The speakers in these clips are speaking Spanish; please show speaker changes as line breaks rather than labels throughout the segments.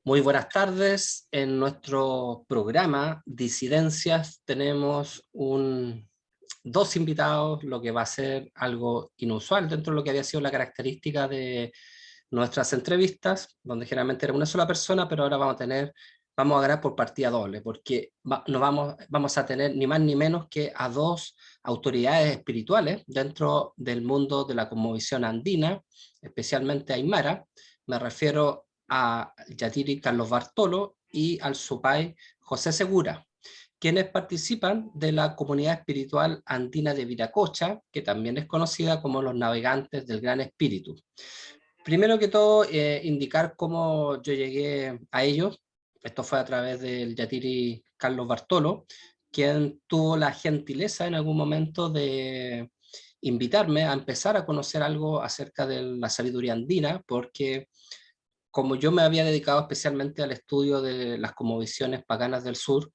Muy buenas tardes. En nuestro programa Disidencias tenemos dos invitados, lo que va a ser algo inusual dentro de lo que había sido la característica de nuestras entrevistas, donde generalmente era una sola persona, pero ahora vamos a ganar por partida doble, porque vamos a tener ni más ni menos que a dos autoridades espirituales dentro del mundo de la cosmovisión andina, especialmente aymara. Me refiero a Yatiri Carlos Bartolo y al Supay José Segura, quienes participan de la comunidad espiritual andina de Viracocha, que también es conocida como los navegantes del Gran Espíritu. Primero que todo, indicar cómo yo llegué a ellos. Esto fue a través del Yatiri Carlos Bartolo, quien tuvo la gentileza en algún momento de invitarme a empezar a conocer algo acerca de la sabiduría andina, porque como yo me había dedicado especialmente al estudio de las cosmovisiones paganas del sur,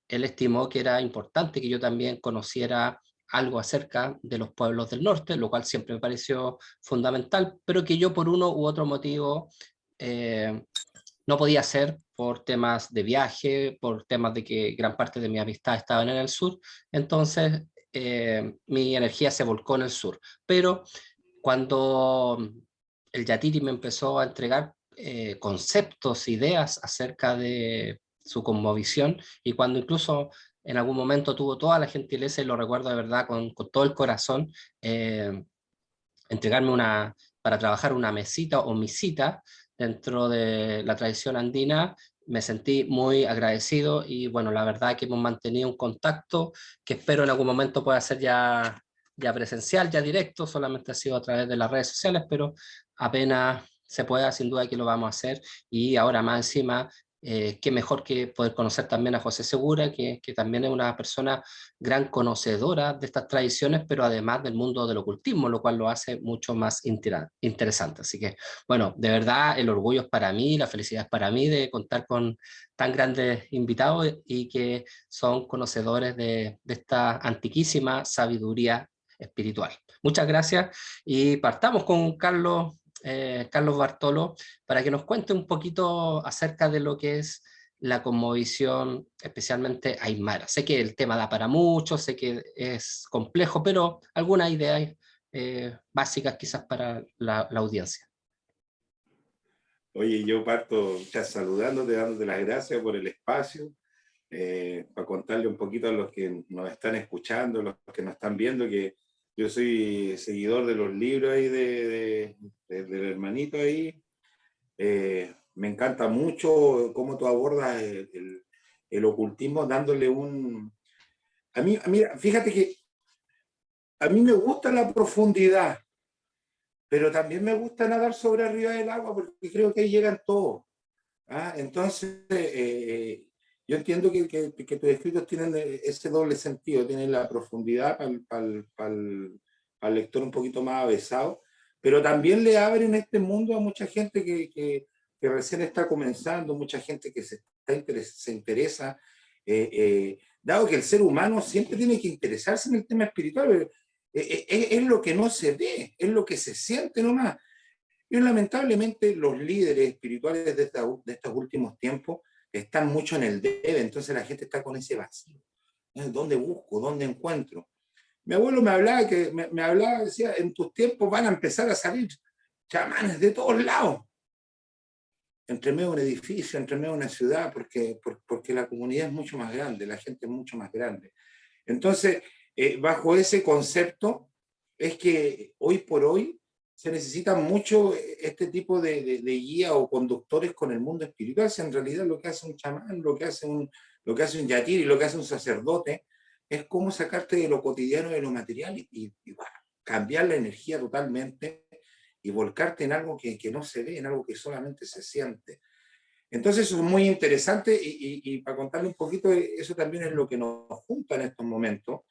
él estimó que era importante que yo también conociera algo acerca de los pueblos del norte, lo cual siempre me pareció fundamental, pero que yo por uno u otro motivo eh, no podía hacer por temas de viaje, por temas de que gran parte de mi amistad estaban en el sur, entonces mi energía se volcó en el sur. Pero cuando el Yatiri me empezó a entregar conceptos, ideas acerca de su cosmovisión, y cuando incluso en algún momento tuvo toda la gentileza, y lo recuerdo de verdad con todo el corazón, eh, entregarme para trabajar una mesita o misita dentro de la tradición andina, me sentí muy agradecido y bueno, la verdad que hemos mantenido un contacto que espero en algún momento pueda ser ya presencial, ya directo, solamente ha sido a través de las redes sociales, pero apenas se pueda, sin duda que lo vamos a hacer. Y ahora más encima, qué mejor que poder conocer también a José Segura, que también es una persona gran conocedora de estas tradiciones, pero además del mundo del ocultismo, lo cual lo hace mucho más interesante. Así que, bueno, de verdad el orgullo es para mí, la felicidad es para mí de contar con tan grandes invitados y que son conocedores de esta antiquísima sabiduría espiritual. Muchas gracias y partamos con Carlos Bartolo, para que nos cuente un poquito acerca de lo que es la cosmovisión, especialmente aymara. Sé que el tema da para mucho, sé que es complejo, pero algunas ideas básicas quizás para la audiencia.
Oye, yo parto ya saludándote, dándote las gracias por el espacio, para contarle un poquito a los que nos están escuchando, los que nos están viendo, que yo soy seguidor de los libros ahí del hermanito ahí. Me encanta mucho cómo tú abordas el ocultismo dándole un... A mí, fíjate que a mí me gusta la profundidad, pero también me gusta nadar sobre arriba del agua porque creo que ahí llegan todos. ¿Ah? Entonces, yo entiendo que tus escritos tienen ese doble sentido, tienen la profundidad para el lector un poquito más avesado, pero también le abren este mundo a mucha gente que recién está comenzando, mucha gente que se interesa, dado que el ser humano siempre tiene que interesarse en el tema espiritual, pero, es lo que no se ve, es lo que se siente nomás. Y lamentablemente los líderes espirituales de estos últimos tiempos están mucho en el debe, entonces la gente está con ese vacío. ¿Dónde busco? ¿Dónde encuentro? Mi abuelo me hablaba, decía, en tus tiempos van a empezar a salir chamanes de todos lados, entre medio de un edificio, entre medio de una ciudad, porque la comunidad es mucho más grande, la gente es mucho más grande. Entonces, bajo ese concepto, es que hoy por hoy se necesita mucho este tipo de guía o conductores con el mundo espiritual. Si en realidad lo que hace un chamán, lo que hace un yatiri, lo que hace un sacerdote, es cómo sacarte de lo cotidiano, de lo material y cambiar la energía totalmente y volcarte en algo que no se ve, en algo que solamente se siente. Entonces eso es muy interesante y para contarle un poquito, eso también es lo que nos junta en estos momentos,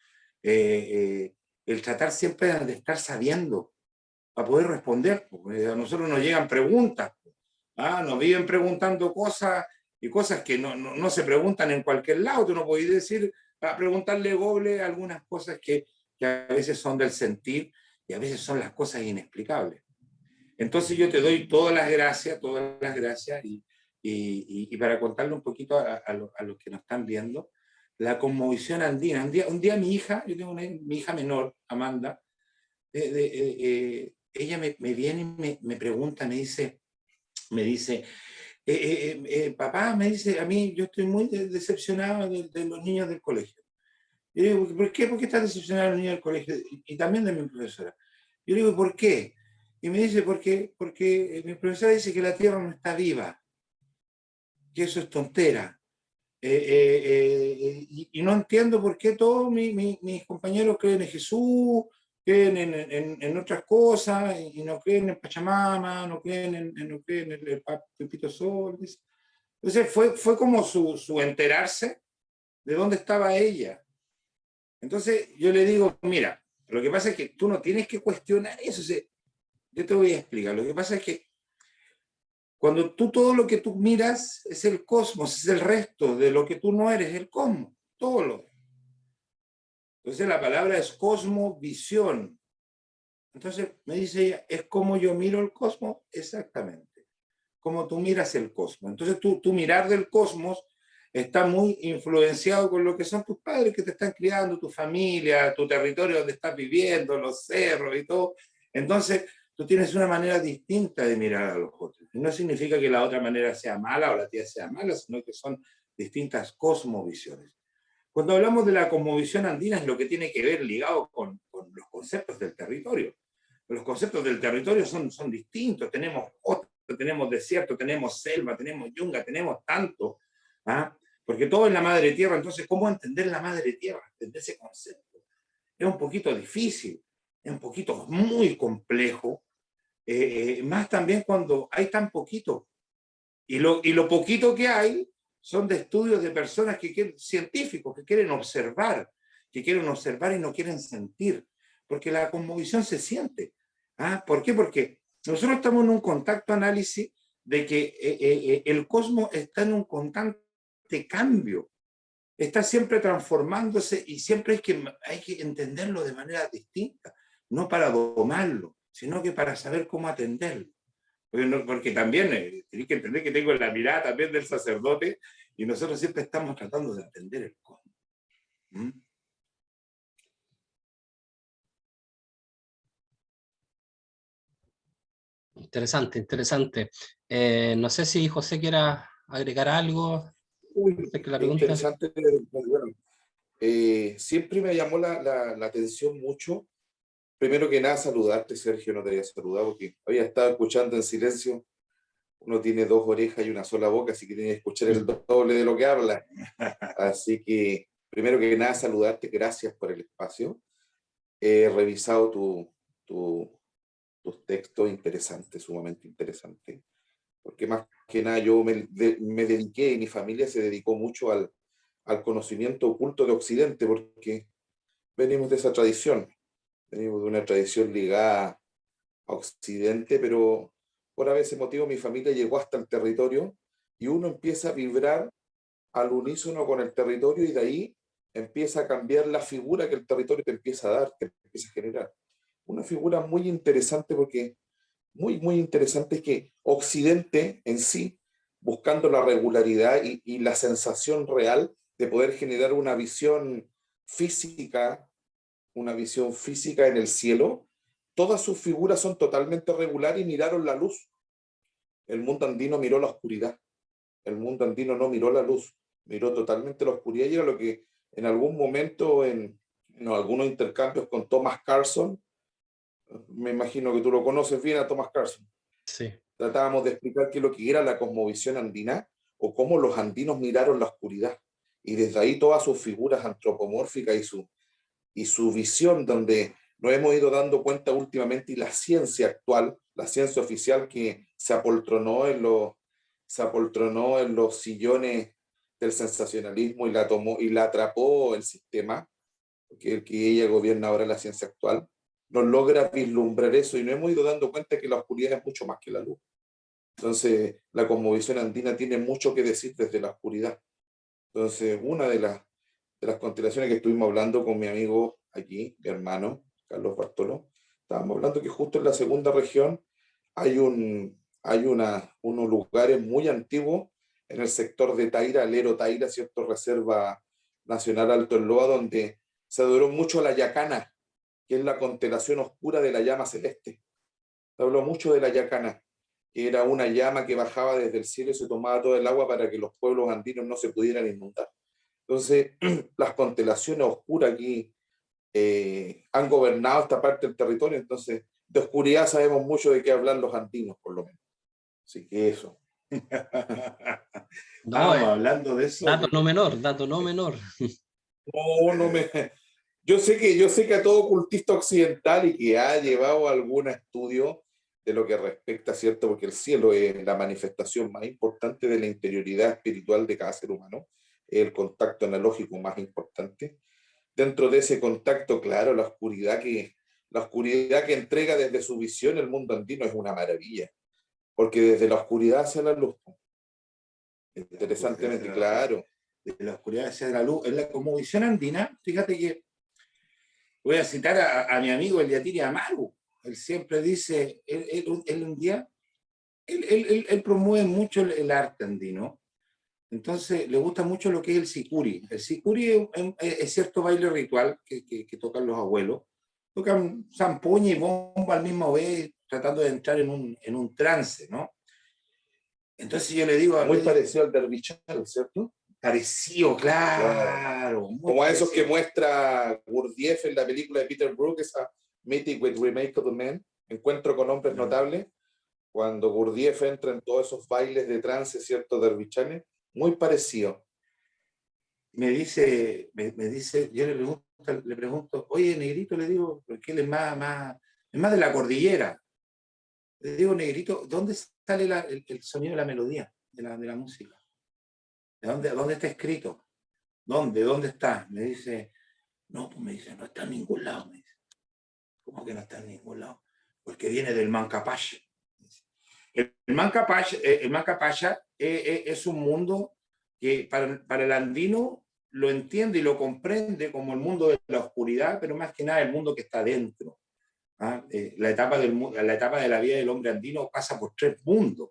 el tratar siempre de estar sabiendo para poder responder. A nosotros nos llegan preguntas, nos viven preguntando cosas y cosas que no se preguntan en cualquier lado. Tú no podés decir, para preguntarle a Google algunas cosas que a veces son del sentir y a veces son las cosas inexplicables. Entonces yo te doy todas las gracias Y para contarle un poquito a los que nos están viendo, la cosmovisión andina. Un día mi hija, yo tengo mi hija menor, Amanda, ella me viene y me pregunta, me dice papá, me dice, a mí yo estoy muy decepcionado de los niños del colegio. Yo le digo, ¿por qué? ¿Por qué estás decepcionado de los niños del colegio? Y también de mi profesora. Yo le digo, ¿por qué? Y me dice, porque mi profesora dice que la Tierra no está viva, que eso es tontera. Y no entiendo por qué todos mis compañeros creen en Jesús, creen en otras cosas, y no creen en Pachamama, no creen no creen en el Pepito Sol. Entonces fue como su enterarse de dónde estaba ella. Entonces yo le digo, mira, lo que pasa es que tú no tienes que cuestionar eso. O sea, yo te voy a explicar. Lo que pasa es que cuando tú todo lo que tú miras es el cosmos, es el resto de lo que tú no eres, el cosmos, todo lo. Entonces la palabra es cosmovisión. Entonces me dice ella, ¿es como yo miro el cosmos? Exactamente. Como tú miras el cosmos. Entonces tu mirar del cosmos está muy influenciado con lo que son tus padres que te están criando, tu familia, tu territorio donde estás viviendo, los cerros y todo. Entonces tú tienes una manera distinta de mirar a los otros. No significa que la otra manera sea mala o la tía sea mala, sino que son distintas cosmovisiones. Cuando hablamos de la cosmovisión andina es lo que tiene que ver ligado con los conceptos del territorio. Los conceptos del territorio son distintos. Tenemos costa, tenemos desierto, tenemos selva, tenemos yunga, tenemos tanto. ¿Ah? Porque todo es la madre tierra. Entonces, ¿cómo entender la madre tierra? Entender ese concepto. Es un poquito difícil, es un poquito muy complejo, más también cuando hay tan poquito. Y lo poquito que hay son de estudios de personas científicos que quieren observar y no quieren sentir, porque la cosmovisión se siente. ¿Ah? ¿Por qué? Porque nosotros estamos en un contacto análisis de que el cosmos está en un constante cambio, está siempre transformándose y siempre hay que entenderlo de manera distinta, no para domarlo, sino que para saber cómo atenderlo. Porque también tienes que entender que tengo la mirada también del sacerdote y nosotros siempre estamos tratando de atender el cosmos. ¿Mm?
Interesante, interesante. No sé si José quiera agregar algo respecto a la pregunta.
Interesante. Bueno, siempre me llamó la atención mucho. Primero que nada, saludarte, Sergio, no te había saludado porque había estado escuchando en silencio. Uno tiene dos orejas y una sola boca, así que tiene que escuchar el doble de lo que habla. Así que, primero que nada, saludarte, gracias por el espacio. He revisado tus textos, interesantes, sumamente interesantes, porque más que nada yo me dediqué y mi familia se dedicó mucho al conocimiento oculto de Occidente, porque venimos de esa tradición, venimos de una tradición ligada a Occidente, pero por a veces motivo mi familia llegó hasta el territorio y uno empieza a vibrar al unísono con el territorio y de ahí empieza a cambiar la figura que el territorio te empieza a dar, te empieza a generar. Una figura muy interesante porque muy interesante es que Occidente en sí, buscando la regularidad y la sensación real de poder generar una visión física en el cielo, todas sus figuras son totalmente regulares y miraron la luz. El mundo andino miró la oscuridad. El mundo andino no miró la luz, miró totalmente la oscuridad y era lo que en algún momento en algunos intercambios con Thomas Carson, me imagino que tú lo conoces bien a Thomas Carson.
Sí.
Tratábamos de explicar qué es lo que era la cosmovisión andina o cómo los andinos miraron la oscuridad. Y desde ahí todas sus figuras antropomórficas y su visión, donde nos hemos ido dando cuenta últimamente, y la ciencia actual, la ciencia oficial que se apoltronó en los sillones del sensacionalismo y la tomó y la atrapó el sistema, que el que ella gobierna ahora, la ciencia actual, nos logra vislumbrar eso y nos hemos ido dando cuenta que la oscuridad es mucho más que la luz. Entonces, la cosmovisión andina tiene mucho que decir desde la oscuridad. Entonces, una de las constelaciones que estuvimos hablando con mi amigo aquí, mi hermano, Carlos Bartolo, estábamos hablando que justo en la segunda región hay unos lugares muy antiguos en el sector de Taira, Alero Taira, ¿cierto? Reserva Nacional Alto Elloa, donde se adoró mucho la Yacana, que es la constelación oscura de la llama celeste. Se habló mucho de la Yacana, que era una llama que bajaba desde el cielo y se tomaba todo el agua para que los pueblos andinos no se pudieran inundar. Entonces, las constelaciones oscuras aquí han gobernado esta parte del territorio, entonces de oscuridad sabemos mucho de qué hablan los andinos, por lo menos. Así que eso.
No,
Estábamos hablando de eso.
dato no menor, dato no menor.
No me... Yo sé que a todo ocultista occidental y que ha llevado algún estudio de lo que respecta, ¿cierto? Porque el cielo es la manifestación más importante de la interioridad espiritual de cada ser humano, el contacto analógico más importante. Dentro de ese contacto, claro, la oscuridad que entrega desde su visión el mundo andino es una maravilla, porque desde la oscuridad hacia la luz. Interesantemente, claro.
De la oscuridad hacia la luz. En la cosmovisión andina, fíjate que voy a citar a mi amigo el Yatiri Amaru. Él siempre dice, él un día, él promueve mucho el arte andino. Entonces le gusta mucho lo que es el sicuri. El sicuri es cierto baile ritual que tocan los abuelos. Tocan zampoña y bomba al mismo vez, tratando de entrar en un trance, ¿no? Entonces yo le digo...
Muy parecido al dervichal, ¿cierto?
Parecido, claro.
Como a esos que muestra Gurdjieff en la película de Peter Brook, esa Meeting with Remake of the Man, Encuentro con hombres notables, cuando Gurdjieff entra en todos esos bailes de trance, ¿cierto? Dervichales, muy parecido.
Me dice, yo le pregunto, oye, negrito, le digo, porque él es más de la cordillera. Le digo, negrito, ¿dónde sale el sonido de la melodía, de la música? ¿Dónde está escrito? ¿Dónde está? Me dice, no, pues me dice, no está en ningún lado. Me dice, ¿cómo que no está en ningún lado? Porque viene del Mancapache. El Mancapache es un mundo que para el andino lo entiende y lo comprende como el mundo de la oscuridad, pero más que nada el mundo que está dentro. ¿Ah? La etapa de la vida del hombre andino pasa por 3 mundos.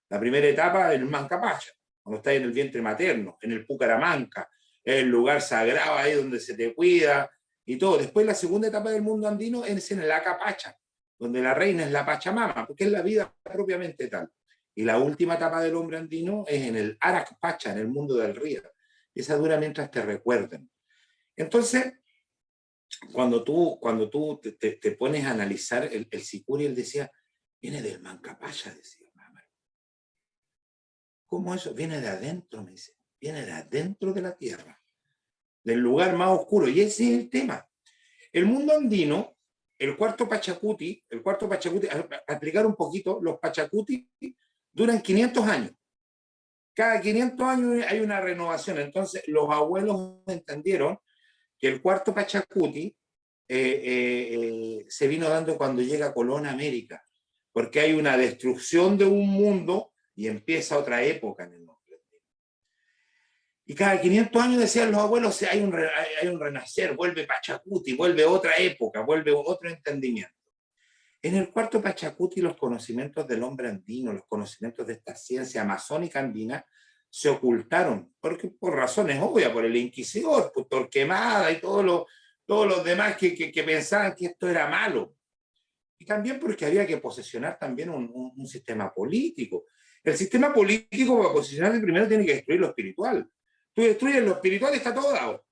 La primera etapa es el Mancapacha, cuando estás en el vientre materno, en el Pucaramanca, es el lugar sagrado ahí donde se te cuida y todo. Después la segunda etapa del mundo andino es en el Acapacha, donde la reina es la Pachamama, porque es la vida propiamente tal. Y la última etapa del hombre andino es en el Aracpacha, en el mundo del río. Esa dura mientras te recuerden. Entonces, cuando tú te pones a analizar el sicuri, él decía, viene del Mancapacha, decía. ¿Cómo eso? Viene de adentro, me dice. Viene de adentro de la tierra, del lugar más oscuro. Y ese es el tema. El mundo andino, el cuarto Pachacuti, para explicar un poquito, los Pachacuti duran 500 años. Cada 500 años hay una renovación. Entonces, los abuelos entendieron que el cuarto Pachacuti se vino dando cuando llega Colón a América, porque hay una destrucción de un mundo y empieza otra época en el nombre. Y cada 500 años, decían los abuelos, hay un renacer, vuelve Pachacuti, vuelve otra época, vuelve otro entendimiento. En el cuarto Pachacuti, los conocimientos del hombre andino, los conocimientos de esta ciencia amazónica andina, se ocultaron, porque por razones obvias, por el inquisidor, por Torquemada y todos los demás que pensaban que esto era malo. Y también porque había que posesionar también un sistema político. El sistema político, para posicionarse primero, tiene que destruir lo espiritual. Tú destruyes lo espiritual, está todo dado.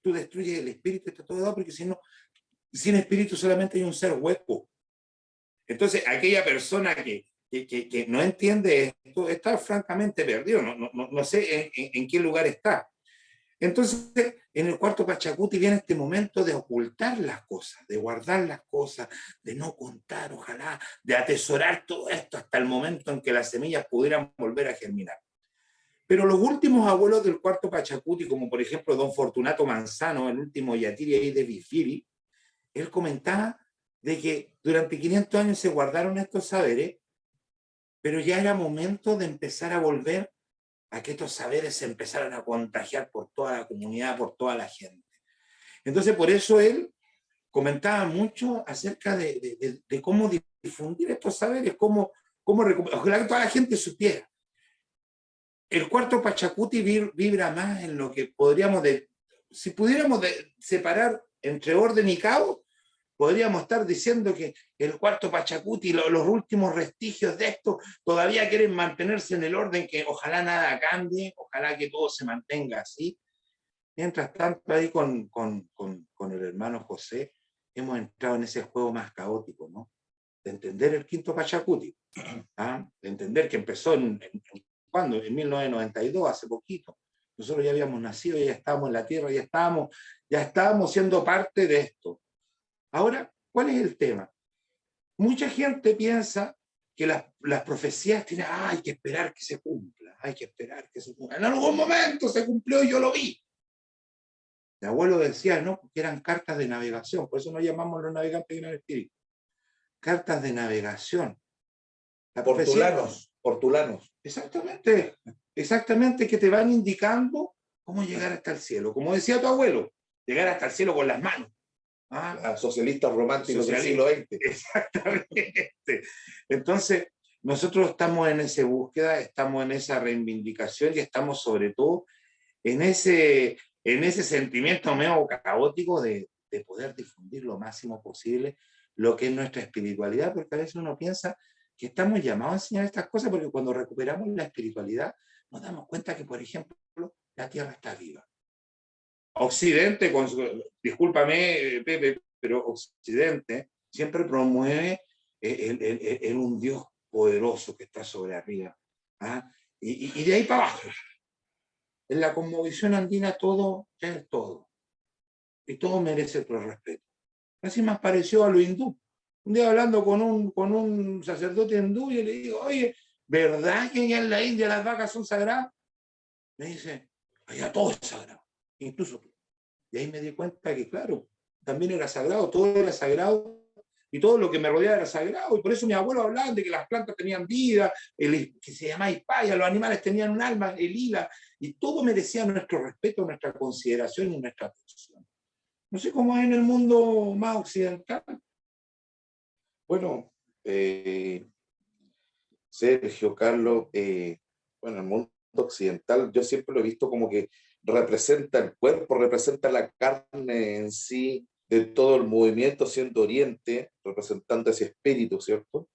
Tú destruyes el espíritu, está todo dado, porque si no, sin espíritu solamente hay un ser hueco. Entonces, aquella persona que no entiende esto está francamente perdido. No sé en qué lugar está. Entonces, en el cuarto Pachacuti viene este momento de ocultar las cosas, de guardar las cosas, de no contar, ojalá, de atesorar todo esto hasta el momento en que las semillas pudieran volver a germinar. Pero los últimos abuelos del cuarto Pachacuti, como por ejemplo don Fortunato Manzano, el último Yatiri ahí de Bifiri, él comentaba de que durante 500 años se guardaron estos saberes, pero ya era momento de empezar a volver a que estos saberes se empezaran a contagiar por toda la comunidad, por toda la gente. Entonces, por eso él comentaba mucho acerca de cómo difundir estos saberes, ojalá que toda la gente supiera. el cuarto Pachacuti vibra más en lo que podríamos, si pudiéramos separar entre orden y caos, podríamos estar diciendo que el cuarto Pachacuti, los últimos vestigios de esto, todavía quieren mantenerse en el orden, que ojalá nada cambie, ojalá que todo se mantenga así. Mientras tanto, ahí con el hermano José, hemos entrado en ese juego más caótico, ¿no? De entender el quinto Pachacuti, ¿ah? De entender que empezó ¿cuándo? En 1992, hace poquito. Nosotros ya habíamos nacido, ya estábamos en la tierra, ya estábamos siendo parte de esto. Ahora, ¿cuál es el tema? Mucha gente piensa que las profecías tienen, hay que esperar que se cumpla, hay que esperar que se cumpla. En algún momento se cumplió y yo lo vi. Mi abuelo decía, no, porque eran cartas de navegación, por eso nos llamamos los navegantes en el espíritu. Cartas de navegación.
Hortulanos.
Exactamente, que te van indicando cómo llegar hasta el cielo. Como decía tu abuelo, llegar hasta el cielo con las manos.
A socialistas románticos del siglo XX.
Exactamente. Entonces, nosotros estamos en esa búsqueda, estamos en esa reivindicación y estamos sobre todo en ese sentimiento medio caótico de poder difundir lo máximo posible lo que es nuestra espiritualidad, porque a veces uno piensa que estamos llamados a enseñar estas cosas, porque cuando recuperamos la espiritualidad nos damos cuenta que, por ejemplo, la Tierra está viva. Occidente, discúlpame, Pepe, pero Occidente siempre promueve el un Dios poderoso que está sobre arriba. ¿Ah? Y de ahí para abajo. En la cosmovisión andina todo ya es todo. Y todo merece otro respeto. Así más pareció a lo hindú. Un día hablando con un sacerdote hindú, y le digo, oye, ¿verdad que allá en la India las vacas son sagradas? Me dice, allá todo es sagrado, incluso tú. Y ahí me di cuenta que, claro, también era sagrado, todo era sagrado, y todo lo que me rodeaba era sagrado, y por eso mis abuelos hablaban de que las plantas tenían vida, que se llamaba Hispaya, los animales tenían un alma, el lila, y todo merecía nuestro respeto, nuestra consideración y nuestra atención. No sé cómo es en el mundo más occidental.
Bueno, Sergio, Carlos, bueno, el mundo occidental yo siempre lo he visto como que representa el cuerpo, representa la carne en sí, de todo el movimiento siendo Oriente, representando ese espíritu, ¿cierto?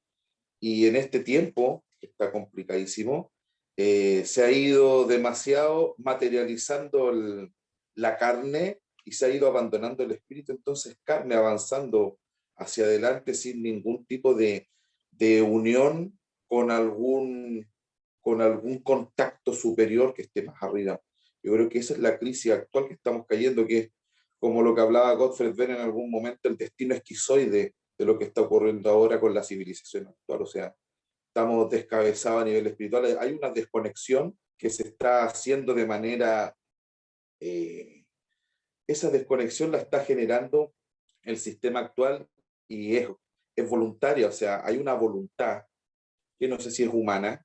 Y en este tiempo, que está complicadísimo, se ha ido demasiado materializando la carne y se ha ido abandonando el espíritu, entonces carne avanzando hacia adelante sin ningún tipo de unión con algún contacto superior que esté más arriba. Yo creo que esa es la crisis actual que estamos cayendo, que es como lo que hablaba Gottfried Benn en algún momento, el destino esquizoide de lo que está ocurriendo ahora con la civilización actual. O sea, estamos descabezados a nivel espiritual. Hay una desconexión que se está haciendo de manera... esa desconexión la está generando el sistema actual y es voluntaria. O sea, hay una voluntad que no sé si es humana,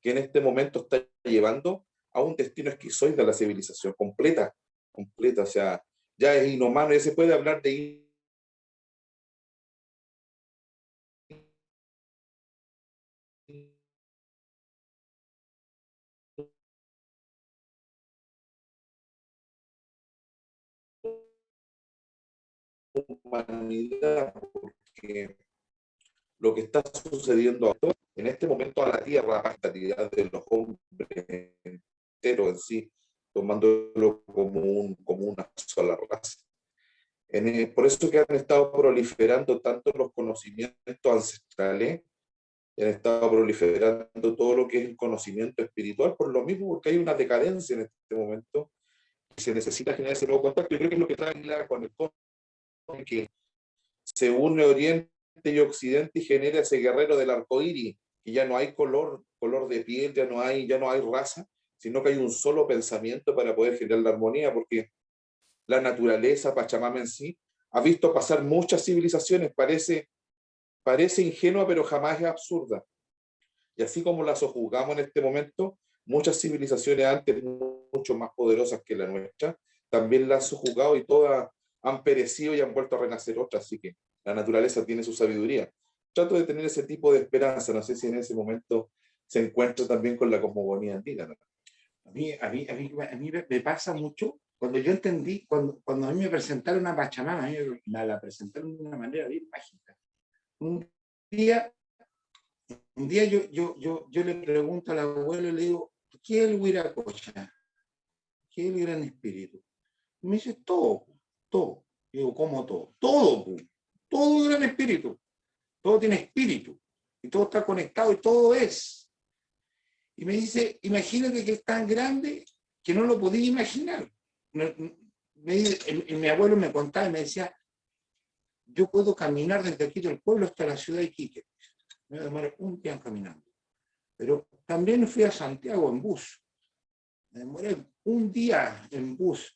que en este momento está llevando a un destino esquizoide a la civilización completa, o sea, ya es inhumano, ya se puede hablar de humanidad, porque lo que está sucediendo ahora, en este momento a la Tierra, la parcialidad de los hombres enteros en sí, tomándolo como una sola raza. Por eso que han estado proliferando tanto los conocimientos ancestrales, han estado proliferando todo lo que es el conocimiento espiritual, por lo mismo, porque hay una decadencia en este momento y se necesita generar ese nuevo contacto. Yo creo que es lo que trae con el COVID, que se une Oriente y Occidente y genera ese guerrero del arco iris, que ya no hay color de piel, ya no hay raza, sino que hay un solo pensamiento para poder generar la armonía, porque la naturaleza, Pachamama en sí, ha visto pasar muchas civilizaciones, parece ingenua, pero jamás es absurda. Y así como la sojuzgamos en este momento, muchas civilizaciones antes mucho más poderosas que la nuestra, también la han sojuzgado y todas han perecido y han vuelto a renacer otras. Así que la naturaleza tiene su sabiduría. Trato de tener ese tipo de esperanza. No sé si en ese momento se encuentra también con la cosmogonía andina, ¿no?
A mí me pasa mucho cuando yo entendí, cuando a mí me presentaron a Pachamama, a mí me la presentaron de una manera bien mágica. Un día, yo le pregunto al abuelo y le digo, ¿qué es el Huiracocha? ¿Qué es el gran espíritu? Y me dice, todo, todo. Digo, ¿cómo todo? Todo, todo el gran espíritu. Todo tiene espíritu. Y todo está conectado y todo es. Y me dice, imagínate que es tan grande que no lo podía imaginar. Mi abuelo me contaba y me decía, yo puedo caminar desde aquí del pueblo hasta la ciudad de Iquique. Me demoré un día caminando. Pero también fui a Santiago en bus. Me demoré un día en bus.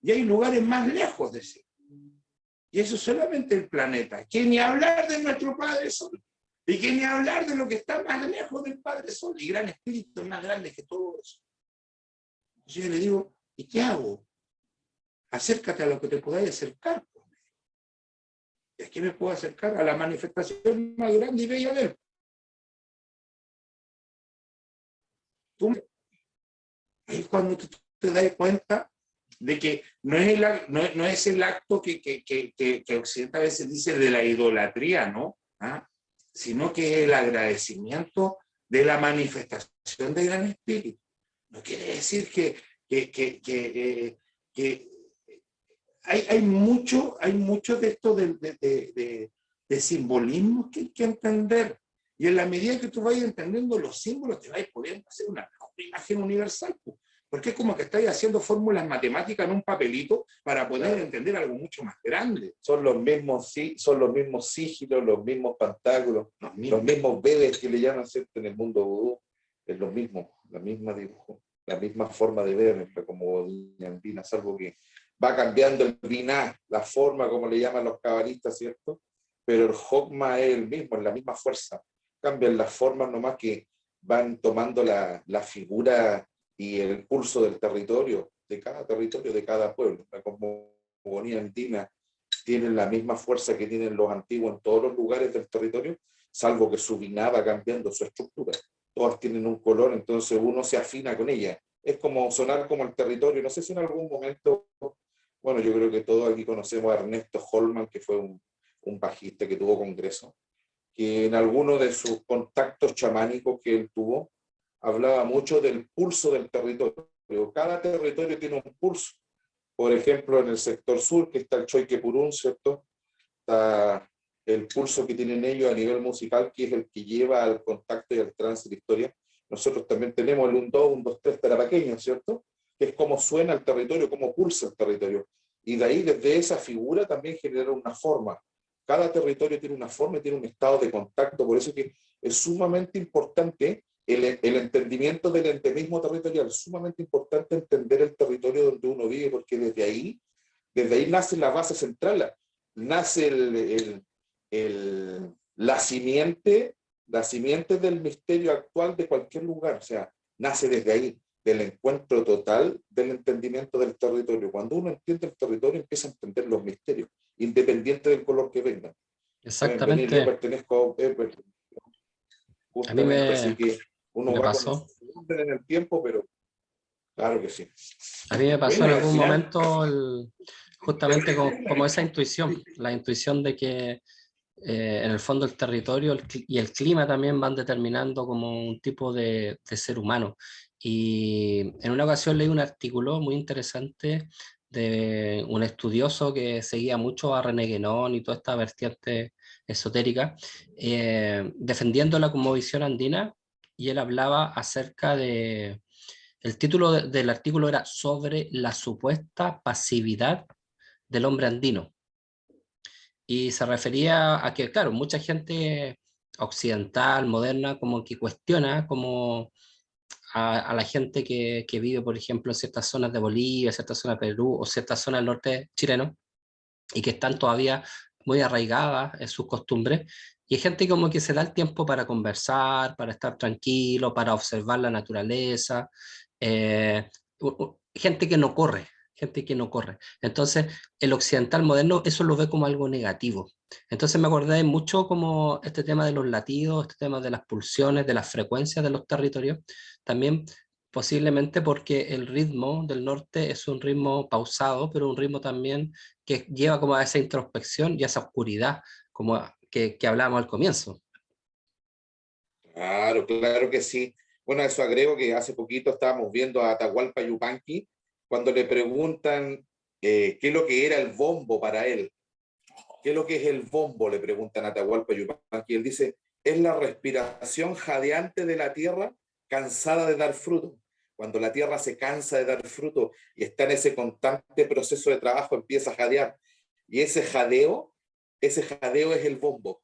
Y hay lugares más lejos de ese. Y eso es solamente el planeta. Que ni hablar de nuestro Padre Sol. Y que ni hablar de lo que está más lejos del Padre Sol. Y Gran Espíritu es más grande que todo eso. Entonces yo le digo, ¿y qué hago? Acércate a lo que te podáis acercar. ¿Y a qué me puedo acercar? A la manifestación más grande y bella de él. Es cuando tú te das cuenta de que no es el acto que Occidente a veces dice de la idolatría, ¿no? ¿Ah? Sino que es el agradecimiento de la manifestación del Gran Espíritu. No quiere decir que hay mucho de esto de simbolismos que hay que entender. Y en la medida que tú vayas entendiendo los símbolos, te vas pudiendo hacer una imagen universal. Porque es como que estáis haciendo fórmulas matemáticas en un papelito para poder entender algo mucho más grande.
Son los mismos sigilos, los mismos pantáculos, los mismos vedes que le llaman, ¿cierto? En el mundo vudú. Es lo mismo, la misma dibujo, la misma forma de ver nuestra cosmogonía andina, salvo que va cambiando el biná, la forma como le llaman los cabalistas, ¿cierto? Pero el Jogma es el mismo, es la misma fuerza. Cambian las formas nomás que van tomando la figura y el pulso del territorio, de cada pueblo. La cosmogonía andina tiene la misma fuerza que tienen los antiguos en todos los lugares del territorio, salvo que su biná va cambiando su estructura. Todas tienen un color, entonces uno se afina con ella. Es como sonar como el territorio. No sé si en algún momento, bueno, yo creo que todos aquí conocemos a Ernesto Holman, que fue un bajista que tuvo congreso, que en alguno de sus contactos chamánicos que él tuvo, hablaba mucho del pulso del territorio. Cada territorio tiene un pulso. Por ejemplo, en el sector sur, que está el Choiquepurún, ¿cierto? Está el pulso que tienen ellos a nivel musical, que es el que lleva al contacto y al trance de la historia. Nosotros también tenemos el 1-2, 1-2-3 tarapaqueño, ¿cierto? Que es cómo suena el territorio, cómo pulsa el territorio. Y de ahí, desde esa figura, también genera una forma. Cada territorio tiene una forma y tiene un estado de contacto. Por eso que es sumamente importante el entendimiento del endemismo territorial. Es sumamente importante entender el territorio donde uno vive, porque desde ahí nace la base central, nace la simiente del misterio actual de cualquier lugar. O sea, nace desde ahí, del encuentro total del entendimiento del territorio. Cuando uno entiende el territorio, empieza a entender los misterios, independiente del color que vengan.
Exactamente.
Yo pertenezco
a mí
así que uno va
pasó
en el tiempo, pero claro que sí.
A mí me pasó en algún momento justamente como esa intuición, la intuición de que en el fondo el territorio y el clima también van determinando como un tipo de ser humano. Y en una ocasión leí un artículo muy interesante de un estudioso que seguía mucho a René Guénon y toda esta vertiente esotérica, defendiendo la cosmovisión andina, y él hablaba acerca de... El título del artículo era sobre la supuesta pasividad del hombre andino. Y se refería a que, claro, mucha gente occidental, moderna, como que cuestiona como a la gente que vive, por ejemplo, en ciertas zonas de Bolivia, ciertas zonas de Perú o ciertas zonas del norte chileno, y que están todavía muy arraigadas en sus costumbres. Y hay gente como que se da el tiempo para conversar, para estar tranquilo, para observar la naturaleza. Gente que no corre, gente que no corre. Entonces, el occidental moderno eso lo ve como algo negativo. Entonces me acordé mucho como este tema de los latidos, este tema de las pulsiones, de las frecuencias de los territorios, también posiblemente porque el ritmo del norte es un ritmo pausado, pero un ritmo también que lleva como a esa introspección y a esa oscuridad, como que hablábamos al comienzo.
Claro, claro que sí. Bueno, a eso agrego que hace poquito estábamos viendo a Atahualpa Yupanqui cuando le preguntan qué es lo que era el bombo para él. ¿Qué es lo que es el bombo? Le preguntan a Atahualpa Yupanqui. Él dice, es la respiración jadeante de la tierra cansada de dar fruto. Cuando la tierra se cansa de dar fruto y está en ese constante proceso de trabajo, empieza a jadear. Y ese jadeo es el bombo.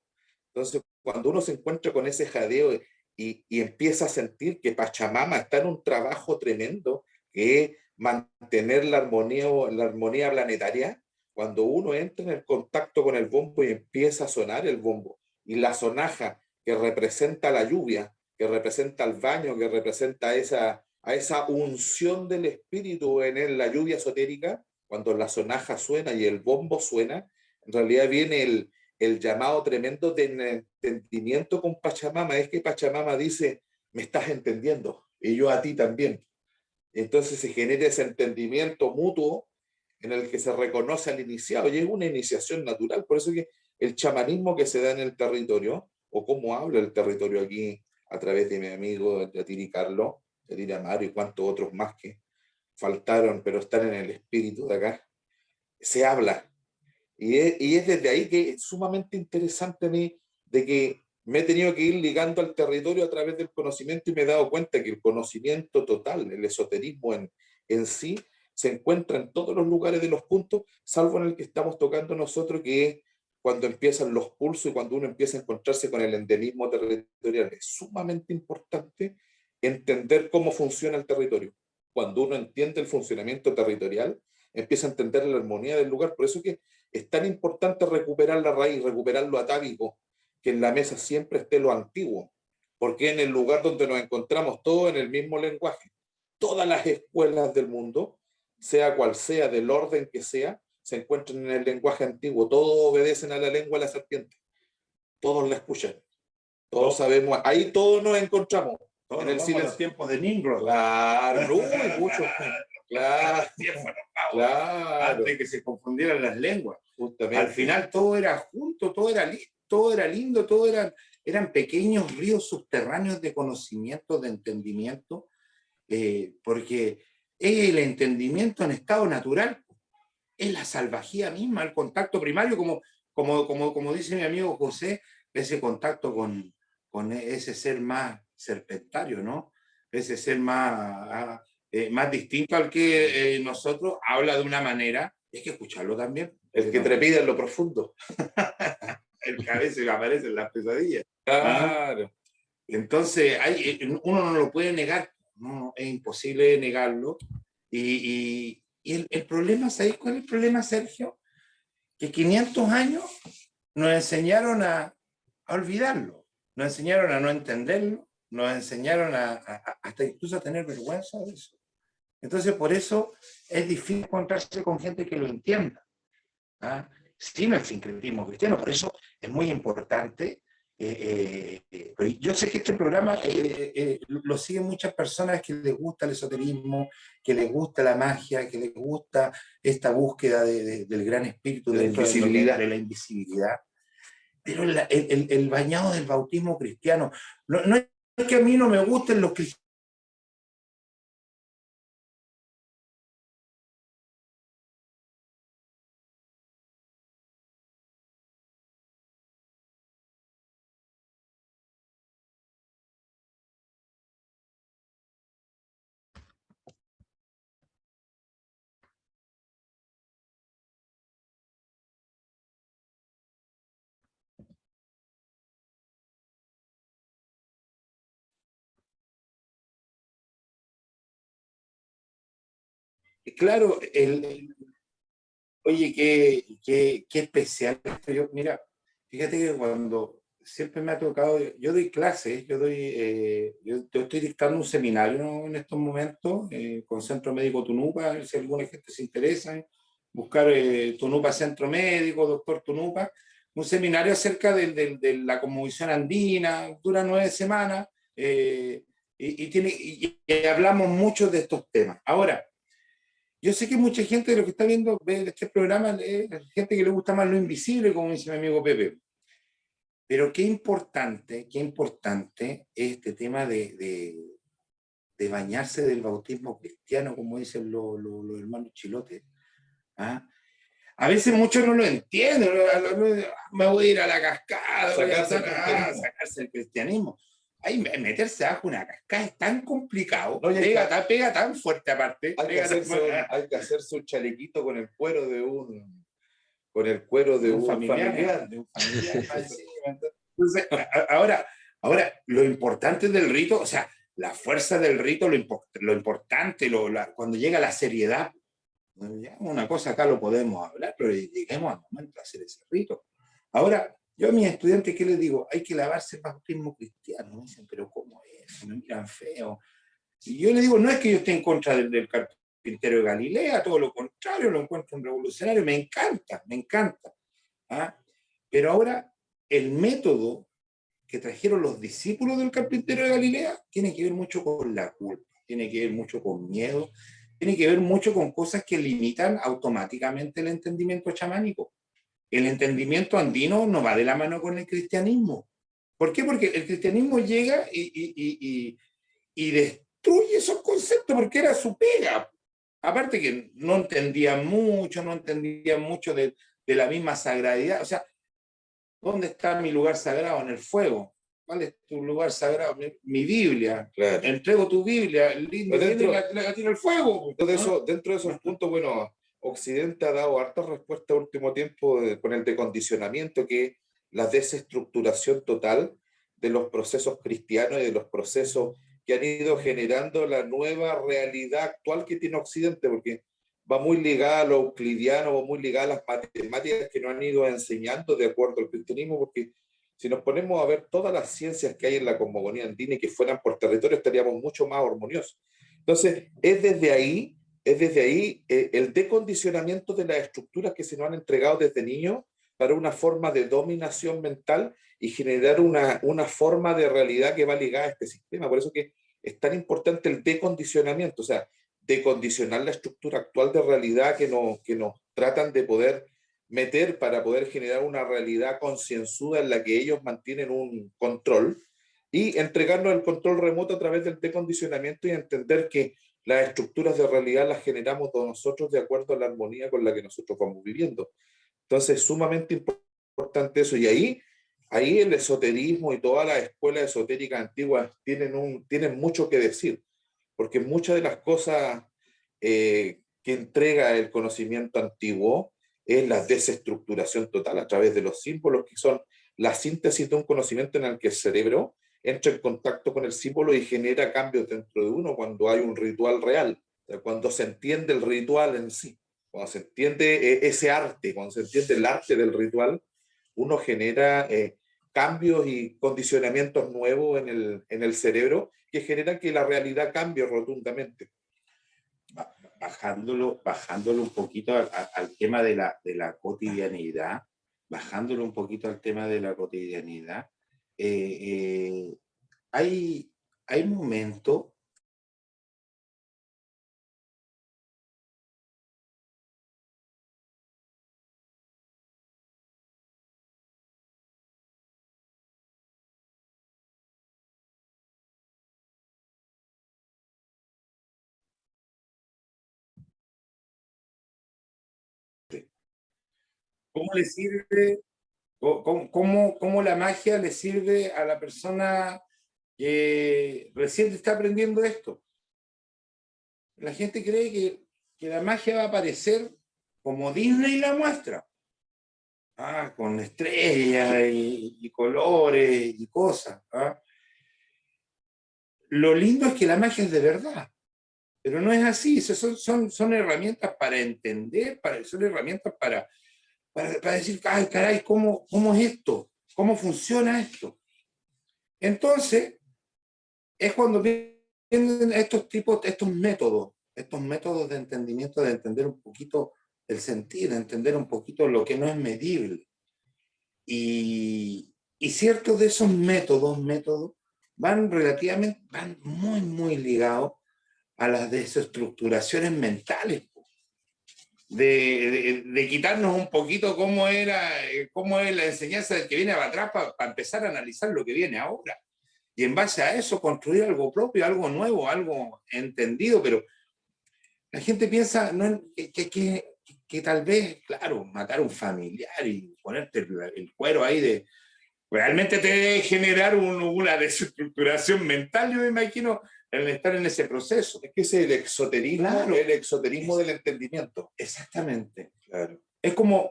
Entonces, cuando uno se encuentra con ese jadeo y empieza a sentir que Pachamama está en un trabajo tremendo, que es mantener la armonía planetaria, cuando uno entra en el contacto con el bombo y empieza a sonar el bombo, y la sonaja que representa la lluvia, que representa el baño, que representa a esa unción del espíritu en la lluvia esotérica, cuando la sonaja suena y el bombo suena, en realidad viene el llamado tremendo de entendimiento con Pachamama. Es que Pachamama dice, me estás entendiendo, y yo a ti también. Entonces se genera ese entendimiento mutuo en el que se reconoce al iniciado, y es una iniciación natural. Por eso que el chamanismo que se da en el territorio, o cómo habla el territorio aquí a través de mi amigo Yatiri Carlos, Yatiri Amaro y cuantos otros más que faltaron, pero están en el espíritu de acá, se habla. Y es desde ahí que es sumamente interesante a mí de que me he tenido que ir ligando al territorio a través del conocimiento y me he dado cuenta que el conocimiento total, el esoterismo en sí, se encuentra en todos los lugares de los puntos, salvo en el que estamos tocando nosotros, que es cuando empiezan los pulsos y cuando uno empieza a encontrarse con el endemismo territorial. Es sumamente importante entender cómo funciona el territorio. Cuando uno entiende el funcionamiento territorial, empieza a entender la armonía del lugar. Por eso que es tan importante recuperar la raíz, recuperar lo atávico, que en la mesa siempre esté lo antiguo, porque en el lugar donde nos encontramos todos en el mismo lenguaje. Todas las escuelas del mundo, sea cual sea, del orden que sea, se encuentran en el lenguaje antiguo. Todos obedecen a la lengua de la serpiente. Todos la escuchan. Todos sabemos. Ahí todos nos encontramos.
Todos
En el
vamos a
silencio.
los tiempos de Nimrod.
Claro, muy mucho. Claro, claro.
Antes de que se confundieran las lenguas.
Justamente.
Al final todo era junto, todo era lindo, eran pequeños ríos subterráneos de conocimiento, de entendimiento, porque es el entendimiento en estado natural, es la salvajía misma, el contacto primario, como dice mi amigo José, ese contacto con ese ser más serpentario, ¿no? Ese ser más distinto al que nosotros habla de una manera, hay que escucharlo también.
El que trepida en lo profundo.
El que a veces aparece en las pesadillas.
Claro.
Entonces, uno no lo puede negar, no, es imposible negarlo. Y el problema, ¿sabéis cuál es el problema, Sergio? Que 500 años nos enseñaron a olvidarlo, nos enseñaron a no entenderlo, nos enseñaron hasta incluso a tener vergüenza de eso. Entonces, por eso es difícil encontrarse con gente que lo entienda. ¿Ah? Sin el sincretismo cristiano, por eso es muy importante. Pero yo sé que este programa lo siguen muchas personas que les gusta el esoterismo, que les gusta la magia, que les gusta esta búsqueda del gran espíritu,
de la
invisibilidad. Pero el bañado del bautismo cristiano, no es que a mí no me gusten los cristianos. Claro, oye, qué especial. Mira, fíjate que cuando siempre me ha tocado, yo doy clases, yo estoy dictando un seminario en estos momentos con Centro Médico Tunupa, a ver si alguna gente se interesa, buscar Tunupa Centro Médico, doctor Tunupa, un seminario acerca de la cosmovisión andina, dura 9 semanas, y hablamos mucho de estos temas. Ahora, yo sé que mucha gente de lo que está viendo ve este programa es gente que le gusta más lo invisible, como dice mi amigo Pepe. Pero qué importante es este tema de bañarse del bautismo cristiano, como dicen los hermanos chilotes. ¿Ah? A veces muchos no lo entienden, me voy a ir a la cascada, sacarse el cristianismo. Ahí meterse bajo una cascada es tan complicado, no, pega tan fuerte aparte.
Hay que hacerse un chalequito con el cuero de un familiar.
Entonces, ahora, lo importante del rito, o sea, la fuerza del rito, lo importante, cuando llega la seriedad, una cosa acá lo podemos hablar, pero lleguemos al momento de hacer ese rito. Ahora, yo a mis estudiantes, ¿qué les digo? Hay que lavarse el bautismo cristiano. Me dicen, pero ¿cómo es? Me miran feo. Y yo les digo, no es que yo esté en contra del carpintero de Galilea, todo lo contrario, lo encuentro un revolucionario, me encanta. ¿Ah? Pero ahora, el método que trajeron los discípulos del carpintero de Galilea tiene que ver mucho con la culpa, tiene que ver mucho con miedo, tiene que ver mucho con cosas que limitan automáticamente el entendimiento chamánico. El entendimiento andino no va de la mano con el cristianismo. ¿Por qué? Porque el cristianismo llega y destruye esos conceptos porque era su pega. Aparte que no entendían mucho de la misma sagralidad. O sea, ¿dónde está mi lugar sagrado? En el fuego. ¿Cuál es tu lugar sagrado? Mi Biblia.
Claro.
Entrego tu Biblia. El lindo la tiene el fuego.
Dentro de esos puntos, bueno, Occidente ha dado hartas respuestas último tiempo con el decondicionamiento, que es la desestructuración total de los procesos cristianos y de los procesos que han ido generando la nueva realidad actual que tiene Occidente, porque va muy ligada a lo euclidiano, va muy ligada a las matemáticas que nos han ido enseñando de acuerdo al cristianismo, porque si nos ponemos a ver todas las ciencias que hay en la cosmogonía andina y que fueran por territorio, estaríamos mucho más armoniosos. Entonces, es desde ahí el decondicionamiento de las estructuras que se nos han entregado desde niños para una forma de dominación mental y generar una forma de realidad que va ligada a este sistema. Por eso que es tan importante el decondicionamiento, o sea, decondicionar la estructura actual de realidad que nos tratan de poder meter para poder generar una realidad concienzuda en la que ellos mantienen un control y entregarnos el control remoto a través del decondicionamiento y entender que las estructuras de realidad las generamos nosotros de acuerdo a la armonía con la que nosotros vamos viviendo. Entonces es sumamente importante eso. Y ahí el esoterismo y todas las escuelas esotéricas antiguas tienen mucho que decir, porque muchas de las cosas que entrega el conocimiento antiguo es la desestructuración total a través de los símbolos, que son la síntesis de un conocimiento en el que el cerebro entra en contacto con el símbolo y genera cambios dentro de uno cuando hay un ritual real, cuando se entiende el ritual en sí, cuando se entiende ese arte, cuando se entiende el arte del ritual, uno genera cambios y condicionamientos nuevos en el cerebro que generan que la realidad cambie rotundamente.
Bajándolo un poquito al tema de la cotidianidad, bajándolo un poquito al tema de la cotidianidad, hay momentos ¿cómo le sirve, cómo la magia le sirve a la persona que recién está aprendiendo esto? La gente cree que la magia va a aparecer como Disney la muestra, con estrellas y colores y cosas. Lo lindo es que la magia es de verdad, pero no es así. Son herramientas para entender, son herramientas para decir, ay, caray, ¿cómo es esto? ¿Cómo funciona esto? Entonces, es cuando vienen estos métodos de entendimiento, de entender un poquito el sentir, de entender un poquito lo que no es medible. Y ciertos de esos métodos van muy ligados a las desestructuraciones mentales, de quitarnos un poquito cómo es la enseñanza del que viene para atrás para empezar a analizar lo que viene ahora. Y en base a eso construir algo propio, algo nuevo, algo entendido, pero la gente piensa que tal vez, claro, matar a un familiar y ponerte el cuero ahí realmente te debe generar una desestructuración mental, yo me imagino, el estar en ese proceso.
Es que ese es el exoterismo,
claro,
el exoterismo del entendimiento.
Exactamente, claro. Es como,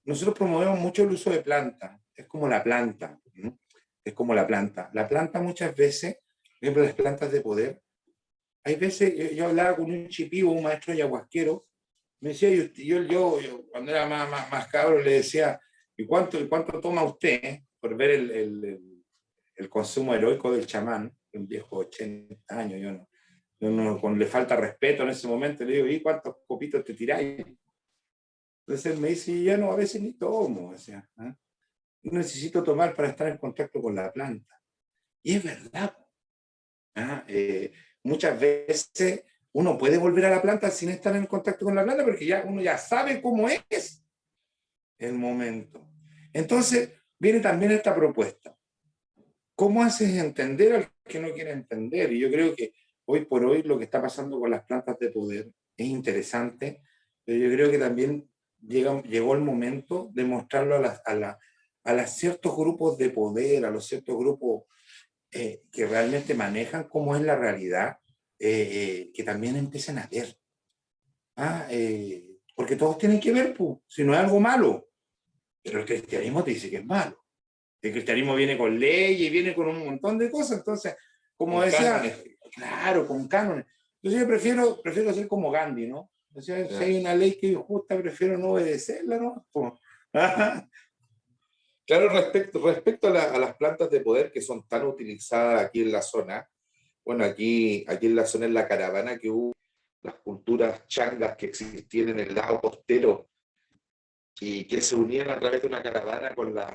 nosotros promovemos mucho el uso de plantas, es como la planta, ¿no? Es como la planta. La planta muchas veces, por ejemplo, las plantas de poder, hay veces, yo hablaba con un chipío, un maestro ayahuasquero, me decía, yo cuando era más cabro le decía, ¿y cuánto toma usted por ver el consumo heroico del chamán, un viejo 80 años, le falta respeto en ese momento, le digo, ¿y cuántos copitos te tiráis? Entonces él me dice, ya no, a veces ni tomo, o sea, ¿eh? Necesito tomar para estar en contacto con la planta. Y es verdad, ¿eh? Muchas veces uno puede volver a la planta sin estar en contacto con la planta, porque uno ya sabe cómo es el momento. Entonces, viene también esta propuesta. ¿Cómo haces entender al que no quiere entender? Y yo creo que hoy por hoy lo que está pasando con las plantas de poder es interesante, pero yo creo que también llegó el momento de mostrarlo a ciertos grupos de poder, a los ciertos grupos que realmente manejan cómo es la realidad, que también empiecen a ver. Porque todos tienen que ver, pues, si no es algo malo. Pero el cristianismo te dice que es malo. El cristianismo viene con leyes y viene con un montón de cosas. Entonces, como
con
decía,
cánones.
claro, con cánones. Entonces yo prefiero ser como Gandhi, ¿no? O sea, si hay una ley que es injusta, prefiero no obedecerla, ¿no?
Claro, respecto a las plantas de poder que son tan utilizadas aquí en la zona, bueno, aquí en la zona, en la caravana que hubo, las culturas changas que existían en el lado costero y que se unían a través de una caravana con la...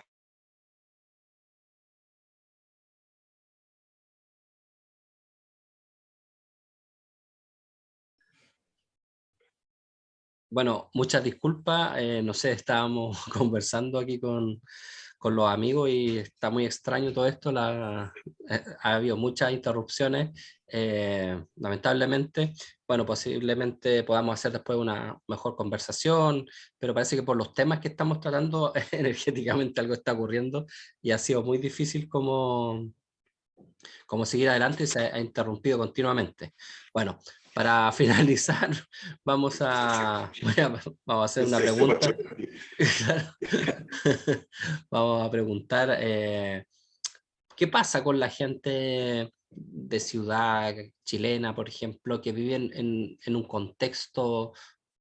Bueno, muchas disculpas, no sé, estábamos conversando aquí con los amigos y está muy extraño todo esto, ha habido muchas interrupciones, lamentablemente. Bueno, posiblemente podamos hacer después una mejor conversación, pero parece que por los temas que estamos tratando, energéticamente algo está ocurriendo y ha sido muy difícil como seguir adelante y se ha interrumpido continuamente. Bueno, para finalizar, vamos a hacer una pregunta. Vamos a preguntar, ¿qué pasa con la gente de ciudad chilena, por ejemplo, que viven en un contexto